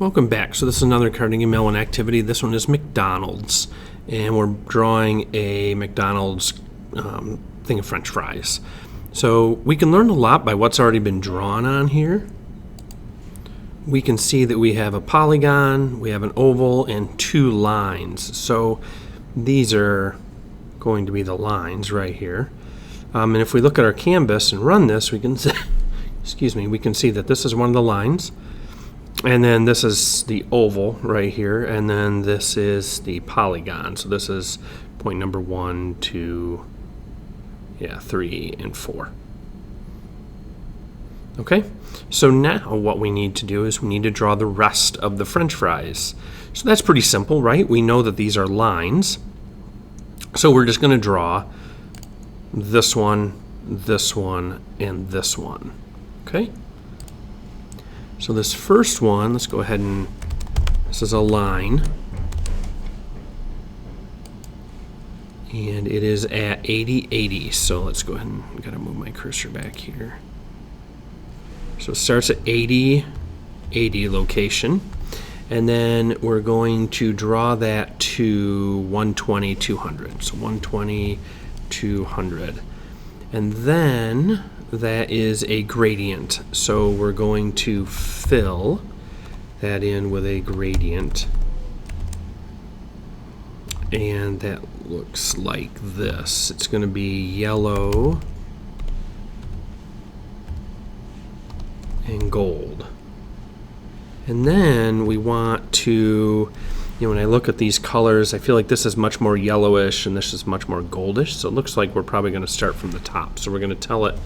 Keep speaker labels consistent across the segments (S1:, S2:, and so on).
S1: Welcome back. So this is another Carnegie Mellon activity. This one is McDonald's, and we're drawing a McDonald's thing of French fries. So we can learn a lot by what's already been drawn on here. We can see that we have a polygon, we have an oval, and two lines. So these are going to be the lines right here. And if we look at our canvas and run this, we can see, we can see that this is one of the lines. And then this is the oval right here, and then this is the polygon. So this is point number 1, 2, 3, and 4. Okay, so now what we need to do is we need to draw the rest of the French fries. So that's pretty simple, right? We know that these are lines. So we're just going to draw this one, and this one. Okay? So this first one, let's go ahead and, this is a line. And it is at 80, 80. So let's go ahead and, gotta move my cursor back here. So it starts at 80, 80 location. And then we're going to draw that to 120, 200. So 120, 200. And then that is a gradient. So we're going to fill that in with a gradient. And that looks like this. It's going to be yellow and gold. And then we want to, when I look at these colors, I feel like this is much more yellowish and this is much more goldish. So it looks like we're probably going to start from the top. So we're going to tell it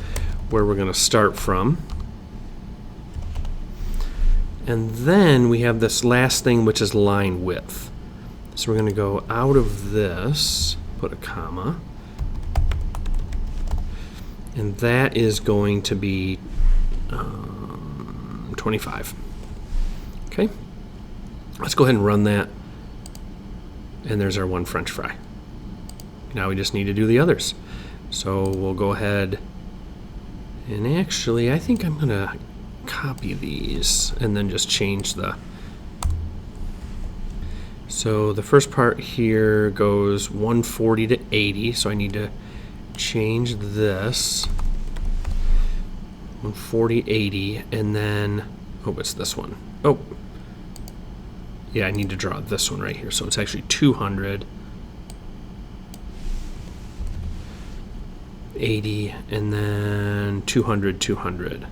S1: where we're going to start from. And then we have this last thing, which is line width. So we're going to go out of this, put a comma, and that is going to be 25. Okay, let's go ahead and run that, and there's our one French fry. Now we just need to do the others. So we'll go ahead, and actually I think I'm going to copy these and then just change the, so the first part here goes 140 to 80, so I need to change this 140, 80, and then, oh, it's this one. Oh, yeah, I need to draw this one right here. So it's actually 200, 80, and then 200, 200.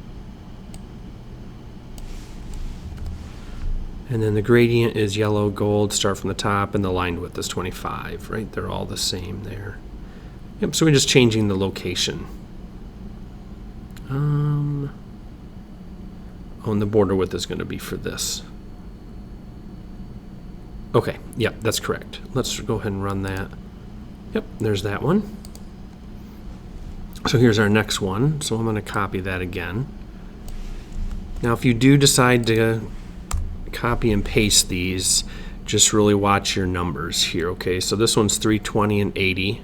S1: And then the gradient is yellow, gold, start from the top, and the line width is 25, right? They're all the same there. Yep, so we're just changing the location. Oh, and the border width is going to be for this. Okay, yep, that's correct. Let's go ahead and run that. Yep, there's that one. So here's our next one. So I'm going to copy that again. Now, if you do decide to copy and paste these, just really watch your numbers here, okay? So this one's 320 and 80.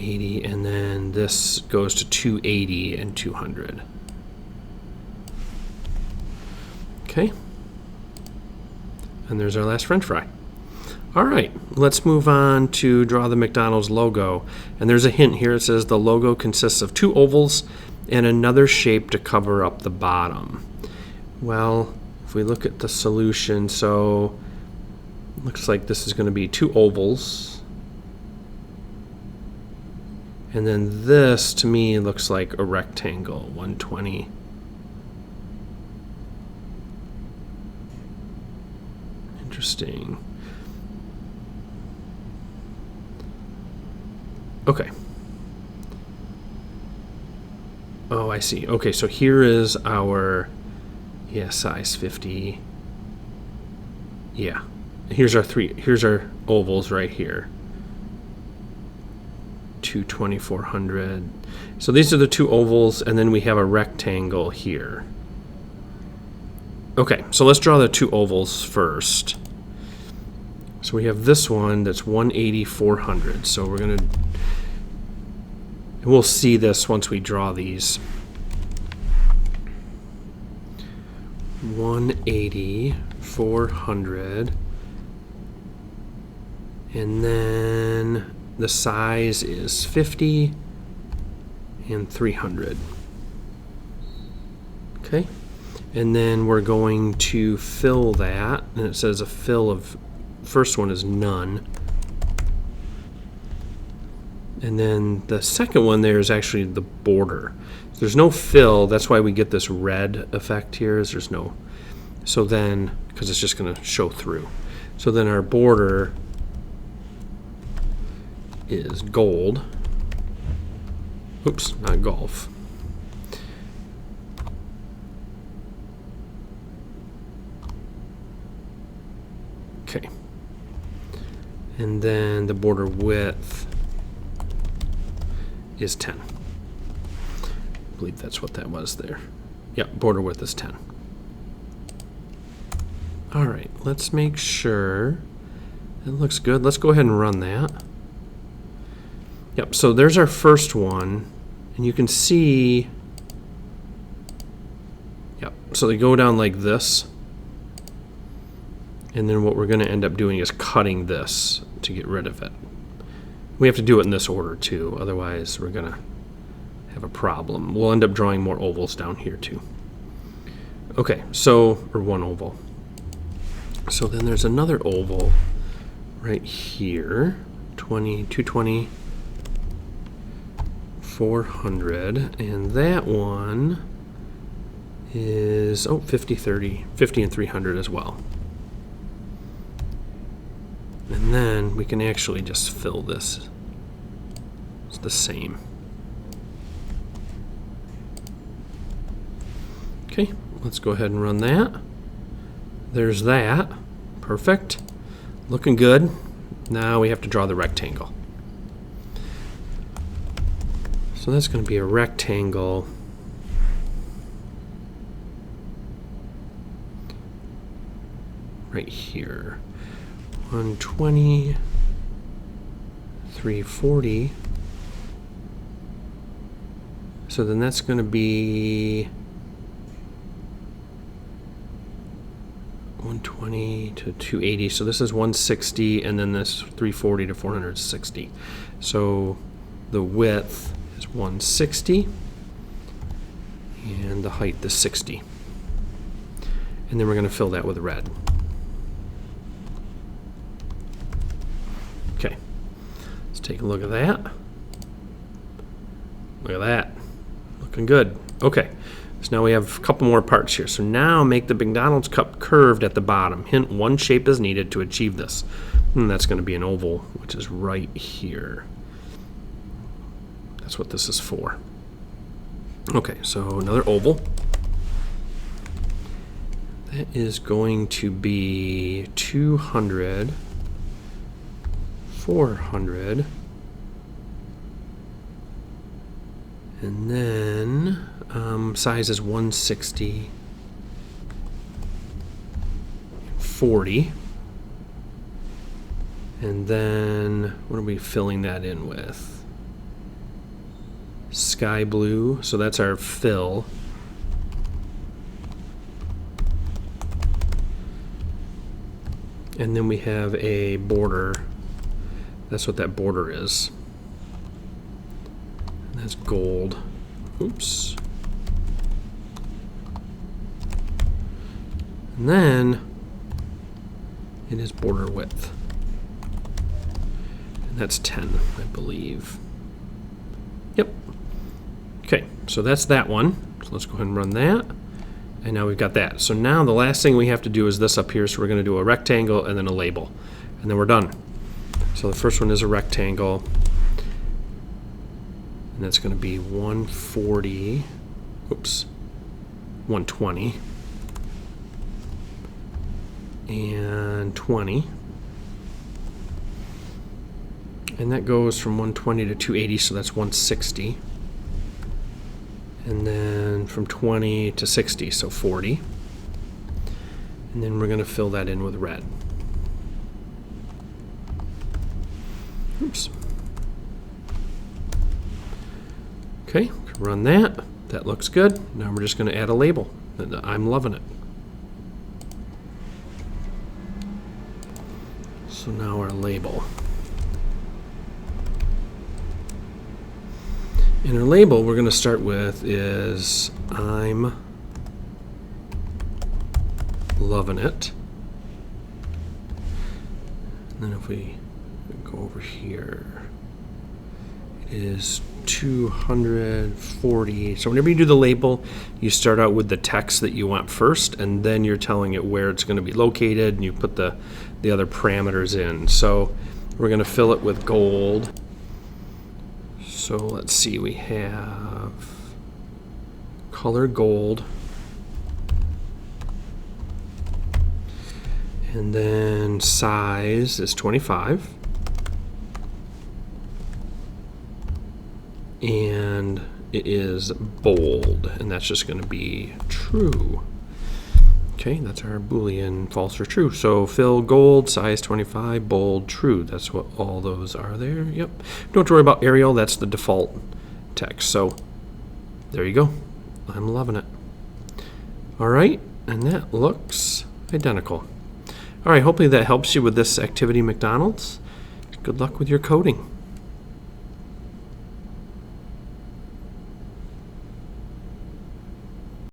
S1: 80, and then this goes to 280 and 200. Okay. And there's our last French fry. All right, let's move on to draw the McDonald's logo. And there's a hint here. It says the logo consists of two ovals and another shape to cover up the bottom. Well, if we look at the solution, so it looks like this is going to be two ovals. And then this, to me, looks like a rectangle, 120. Interesting. Okay. Oh, I see. Okay, so here is our, size 50. Yeah. Here's our ovals right here. 220, So these are the two ovals, and then we have a rectangle here. Okay, so let's draw the two ovals first. So we have this one that's 180, 400. So we're going to, we'll see this once we draw these. 180, 400, and then the size is 50 and 300. Okay, and then we're going to fill that, and it says a fill of, first one is none. And then the second one there is actually the border. There's no fill, that's why we get this red effect here, is there's no, so then, because it's just going to show through. So then our border is gold. Oops, not golf. Okay. And then the border width is 10. I believe that's what that was there. Yep, border width is 10. All right, let's make sure it looks good. Let's go ahead and run that. Yep, so there's our first one, and you can see, yep, so they go down like this, and then what we're going to end up doing is cutting this to get rid of it. We have to do it in this order too, otherwise we're going to have a problem. We'll end up drawing more ovals down here too. Okay, so, or one oval. So then there's another oval right here, 20, 220, 400, and that one is, 50, 30, 50 and 300 as well. And then we can actually just fill this. It's the same. Okay, let's go ahead and run that. There's that. Perfect. Looking good. Now we have to draw the rectangle. So that's going to be a rectangle. Right here. 120, 340. So then that's going to be 120 to 280. So this is 160, and then this 340 to 460. So the width is 160, and the height is 60. And then we're going to fill that with red. Okay, let's take a look at that. Look at that, looking good. Okay, so now we have a couple more parts here. So now make the McDonald's cup curved at the bottom. Hint, one shape is needed to achieve this. And that's going to be an oval, which is right here. That's what this is for. Okay, so another oval. That is going to be 200, 400, and then size is 160, 40, and then what are we filling that in with? Sky blue, so that's our fill. And then we have a border. That's what that border is. And that's gold. Oops. And then it is border width. And that's 10, I believe. Yep. Okay, so that's that one. So let's go ahead and run that. And now we've got that. So now the last thing we have to do is this up here. So we're going to do a rectangle and then a label. And then we're done. So the first one is a rectangle. And that's going to be 140. Oops. 120. And 20. And that goes from 120 to 280, so that's 160. And then from 20 to 60, so 40. And then we're going to fill that in with red. Oops. Okay, run that. That looks good. Now we're just going to add a label. I'm loving it. So now our label. And our label we're going to start with is I'm loving it. And then if we go over here, it is 240. So whenever you do the label, you start out with the text that you want first, and then you're telling it where it's going to be located, and you put the other parameters in. So we're going to fill it with gold. So let's see, we have color gold, and then size is 25, and it is bold, and that's just going to be true. Okay, that's our Boolean, false or true. So fill gold, size 25, bold, true. That's what all those are there. Yep. Don't worry about Arial. That's the default text. So there you go. I'm loving it. All right, and that looks identical. All right, hopefully that helps you with this activity, McDonald's. Good luck with your coding.